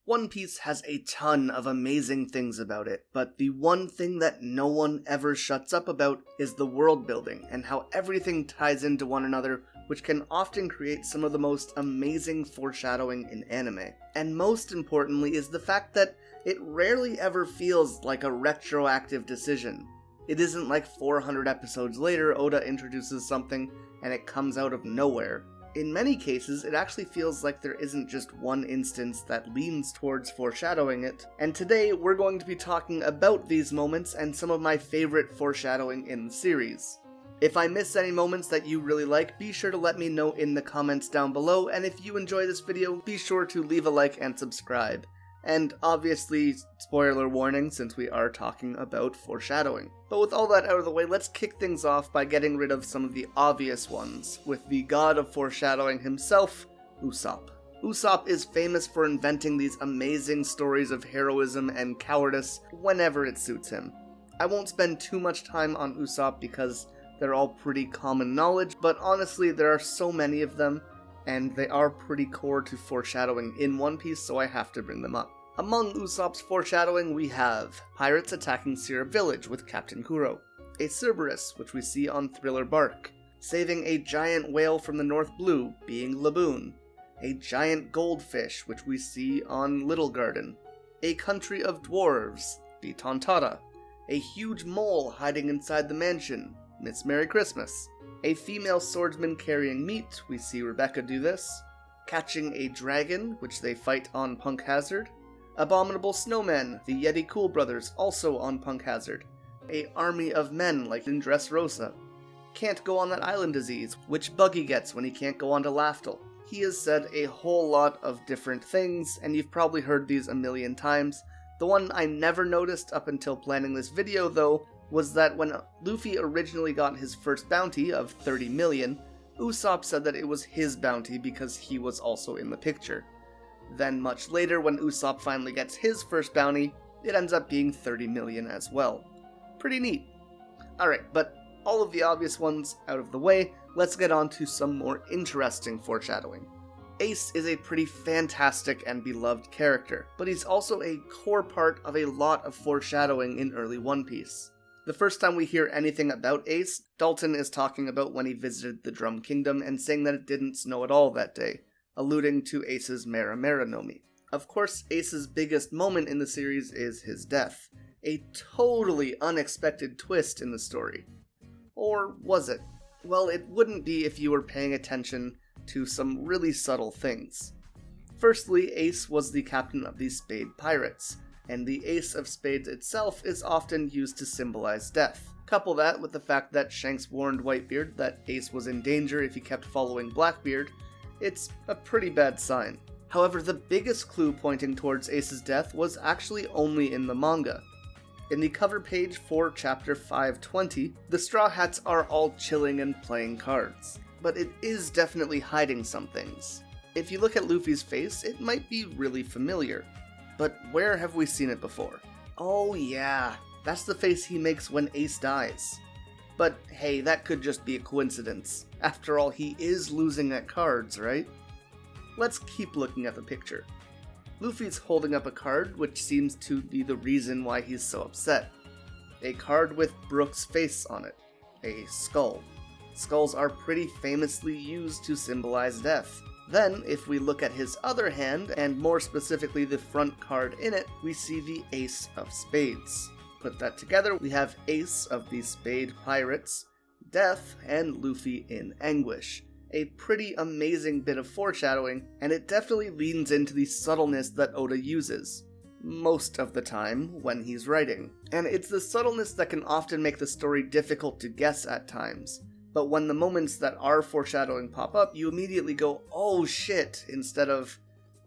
One Piece has a ton of amazing things about it, but the one thing that no one ever shuts up about is the world building and how everything ties into one another, which can often create some of the most amazing foreshadowing in anime. And most importantly is the fact that it rarely ever feels like a retroactive decision. It isn't like 400 episodes later Oda introduces something and it comes out of nowhere. In many cases, it actually feels like there isn't just one instance that leans towards foreshadowing it, and today we're going to be talking about these moments and some of my favorite foreshadowing in the series. If I miss any moments that you really like, be sure to let me know in the comments down below, and if you enjoy this video, be sure to leave a like and subscribe. And obviously, spoiler warning since we are talking about foreshadowing. But with all that out of the way, let's kick things off by getting rid of some of the obvious ones, with the god of foreshadowing himself, Usopp. Usopp is famous for inventing these amazing stories of heroism and cowardice whenever it suits him. I won't spend too much time on Usopp because they're all pretty common knowledge, but honestly there are so many of them, and they are pretty core to foreshadowing in One Piece, so I have to bring them up. Among Usopp's foreshadowing we have pirates attacking Sierra Village with Captain Kuro, a Cerberus, which we see on Thriller Bark, saving a giant whale from the North Blue, being Laboon, a giant goldfish, which we see on Little Garden, a country of dwarves, the Tontara, a huge mole hiding inside the mansion, Miss Merry Christmas, a female swordsman carrying meat, we see Rebecca do this, catching a dragon, which they fight on Punk Hazard, abominable snowmen, the Yeti Cool Brothers, also on Punk Hazard, a army of men like in Dressrosa, can't go on that island disease, which Buggy gets when he can't go on to Laftel. He has said a whole lot of different things, and you've probably heard these a million times. The one I never noticed up until planning this video, though, was that when Luffy originally got his first bounty of 30 million, Usopp said that it was his bounty because he was also in the picture. Then much later, when Usopp finally gets his first bounty, it ends up being 30 million as well. Pretty neat. Alright, but all of the obvious ones out of the way, let's get on to some more interesting foreshadowing. Ace is a pretty fantastic and beloved character, but he's also a core part of a lot of foreshadowing in early One Piece. The first time we hear anything about Ace, Dalton is talking about when he visited the Drum Kingdom and saying that it didn't snow at all that day, alluding to Ace's Mera Mera no Mi. Of course, Ace's biggest moment in the series is his death, a totally unexpected twist in the story. Or was it? Well, it wouldn't be if you were paying attention to some really subtle things. Firstly, Ace was the captain of the Spade Pirates, and the Ace of Spades itself is often used to symbolize death. Couple that with the fact that Shanks warned Whitebeard that Ace was in danger if he kept following Blackbeard, it's a pretty bad sign. However, the biggest clue pointing towards Ace's death was actually only in the manga. In the cover page for chapter 520, the Straw Hats are all chilling and playing cards, but it is definitely hiding some things. If you look at Luffy's face, it might be really familiar, but where have we seen it before? Oh yeah, that's the face he makes when Ace dies. But hey, that could just be a coincidence. After all, he is losing at cards, right? Let's keep looking at the picture. Luffy's holding up a card, which seems to be the reason why he's so upset. A card with Brook's face on it. A skull. Skulls are pretty famously used to symbolize death. Then, if we look at his other hand, and more specifically the front card in it, we see the Ace of Spades. Put that together, we have Ace of the Spade Pirates, Death, and Luffy in anguish. A pretty amazing bit of foreshadowing, and it definitely leans into the subtleness that Oda uses, most of the time when he's writing. And it's the subtleness that can often make the story difficult to guess at times. But when the moments that are foreshadowing pop up, you immediately go, oh shit, instead of,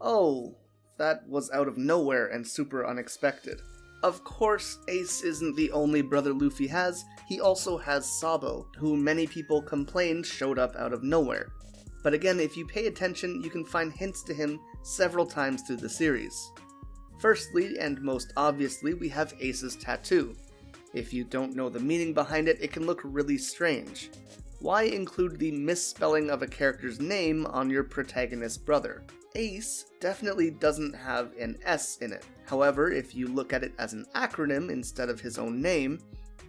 oh, that was out of nowhere and super unexpected. Of course, Ace isn't the only brother Luffy has, he also has Sabo, who many people complained showed up out of nowhere. But again, if you pay attention, you can find hints to him several times through the series. Firstly, and most obviously, we have Ace's tattoo. If you don't know the meaning behind it, it can look really strange. Why include the misspelling of a character's name on your protagonist's brother? Ace definitely doesn't have an S in it. However, if you look at it as an acronym instead of his own name,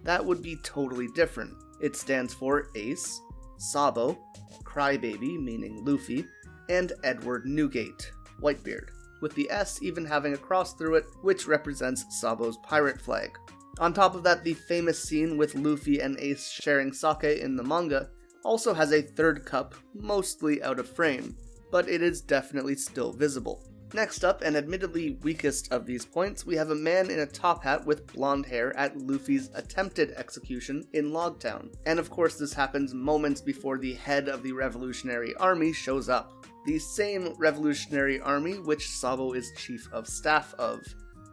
that would be totally different. It stands for Ace, Sabo, Crybaby, meaning Luffy, and Edward Newgate, Whitebeard, with the S even having a cross through it, which represents Sabo's pirate flag. On top of that, the famous scene with Luffy and Ace sharing sake in the manga also has a third cup, mostly out of frame, but it is definitely still visible. Next up, and admittedly weakest of these points, we have a man in a top hat with blonde hair at Luffy's attempted execution in Logtown. And of course this happens moments before the head of the Revolutionary Army shows up. The same Revolutionary Army which Sabo is chief of staff of.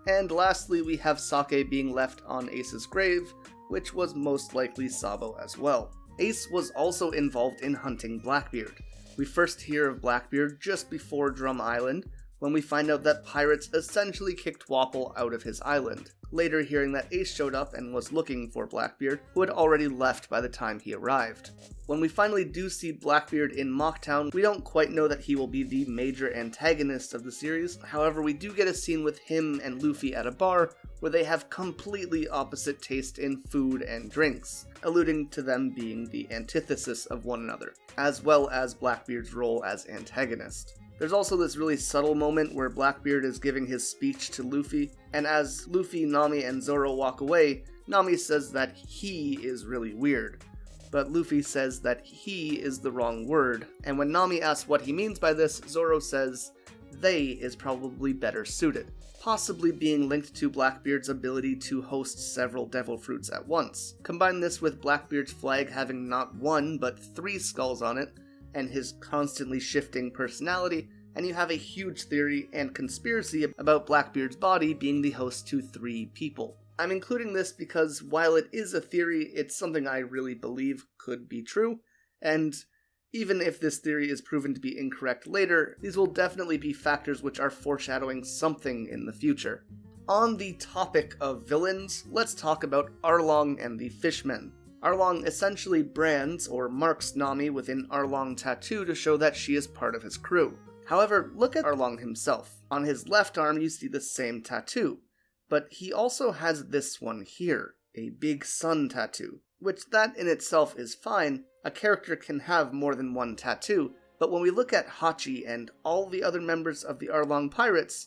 And lastly, we have sake being left on Ace's grave, which was most likely Sabo as well. Ace was also involved in hunting Blackbeard. We first hear of Blackbeard just before Drum Island, when we find out that pirates essentially kicked Wapol out of his island, later hearing that Ace showed up and was looking for Blackbeard, who had already left by the time he arrived. When we finally do see Blackbeard in Mocktown, we don't quite know that he will be the major antagonist of the series. However, we do get a scene with him and Luffy at a bar, where they have completely opposite taste in food and drinks, alluding to them being the antithesis of one another, as well as Blackbeard's role as antagonist. There's also this really subtle moment where Blackbeard is giving his speech to Luffy, and as Luffy, Nami, and Zoro walk away, Nami says that he is really weird. But Luffy says that he is the wrong word, and when Nami asks what he means by this, Zoro says they is probably better suited, possibly being linked to Blackbeard's ability to host several devil fruits at once. Combine this with Blackbeard's flag having not one, but 3 skulls on it, and his constantly shifting personality, and you have a huge theory and conspiracy about Blackbeard's body being the host to 3 people. I'm including this because while it is a theory, it's something I really believe could be true, and even if this theory is proven to be incorrect later, these will definitely be factors which are foreshadowing something in the future. On the topic of villains, let's talk about Arlong and the Fishmen. Arlong essentially brands or marks Nami with an Arlong tattoo to show that she is part of his crew. However, look at Arlong himself. On his left arm you see the same tattoo, but he also has this one here, a big sun tattoo, which that in itself is fine. A character can have more than one tattoo, but when we look at Hachi and all the other members of the Arlong pirates,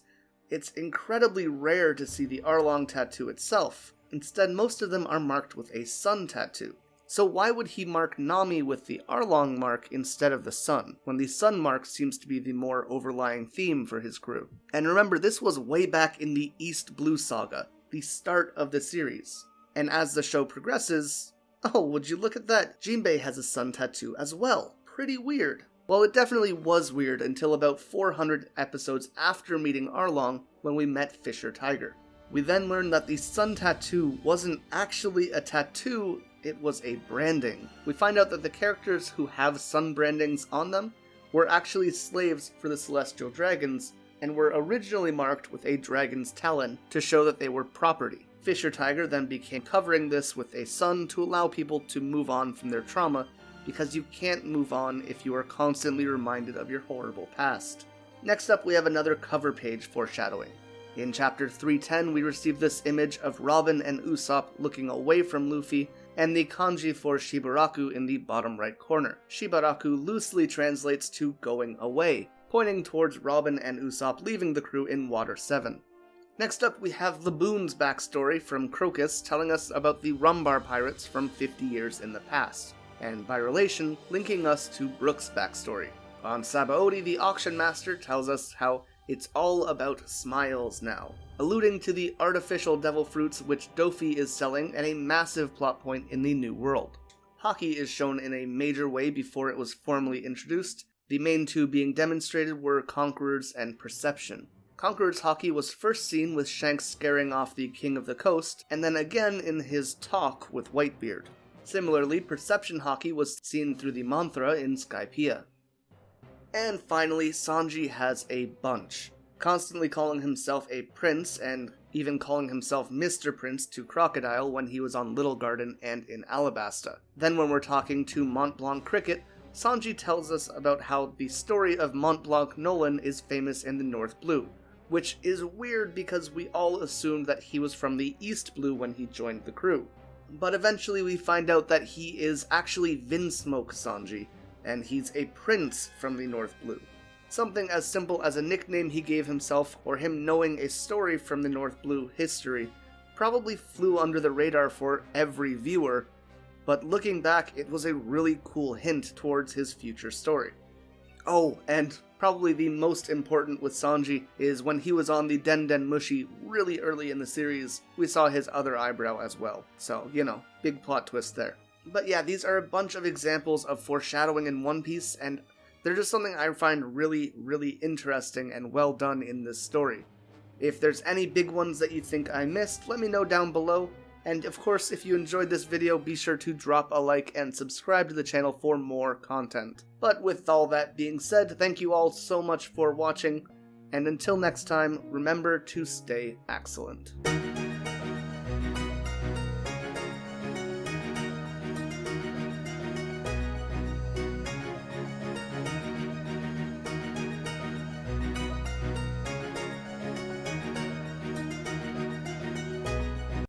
it's incredibly rare to see the Arlong tattoo itself. Instead, most of them are marked with a sun tattoo. So why would he mark Nami with the Arlong mark instead of the sun, when the sun mark seems to be the more overlying theme for his crew? And remember, this was way back in the East Blue Saga, the start of the series. And as the show progresses, oh, would you look at that, Jinbe has a sun tattoo as well. Pretty weird. Well, it definitely was weird until about 400 episodes after meeting Arlong, when we met Fisher Tiger. We then learned that the sun tattoo wasn't actually a tattoo, it was a branding. We find out that the characters who have sun brandings on them were actually slaves for the Celestial Dragons, and were originally marked with a dragon's talon to show that they were property. Fisher Tiger then began covering this with a sun to allow people to move on from their trauma, because you can't move on if you are constantly reminded of your horrible past. Next up, we have another cover page foreshadowing. In chapter 310, we receive this image of Robin and Usopp looking away from Luffy, and the kanji for Shibaraku in the bottom right corner. Shibaraku loosely translates to going away, pointing towards Robin and Usopp leaving the crew in Water 7. Next up, we have Laboon's backstory from Crocus telling us about the Rumbar pirates from 50 years in the past, and by relation, linking us to Brook's backstory. On Sabaody, the auction master tells us how it's all about smiles now, alluding to the artificial devil fruits which Dofi is selling and a massive plot point in the New World. Hockey is shown in a major way before it was formally introduced. The main 2 being demonstrated were Conquerors and Perception. Conqueror's Hockey was first seen with Shanks scaring off the King of the Coast, and then again in his talk with Whitebeard. Similarly, Perception Hockey was seen through the mantra in Skypiea. And finally, Sanji has a bunch, constantly calling himself a prince and even calling himself Mr. Prince to Crocodile when he was on Little Garden and in Alabasta. Then when we're talking to Mont Blanc Cricket, Sanji tells us about how the story of Mont Blanc Nolan is famous in the North Blue, which is weird because we all assumed that he was from the East Blue when he joined the crew. But eventually we find out that he is actually Vinsmoke Sanji, and he's a prince from the North Blue. Something as simple as a nickname he gave himself, or him knowing a story from the North Blue history, probably flew under the radar for every viewer, but looking back, it was a really cool hint towards his future story. Oh, and probably the most important with Sanji is when he was on the Den Den Mushi really early in the series, we saw his other eyebrow as well. So, big plot twist there. But yeah, these are a bunch of examples of foreshadowing in One Piece, and they're just something I find really, really interesting and well done in this story. If there's any big ones that you think I missed, let me know down below. And of course, if you enjoyed this video, be sure to drop a like and subscribe to the channel for more content. But with all that being said, thank you all so much for watching, and until next time, remember to stay excellent.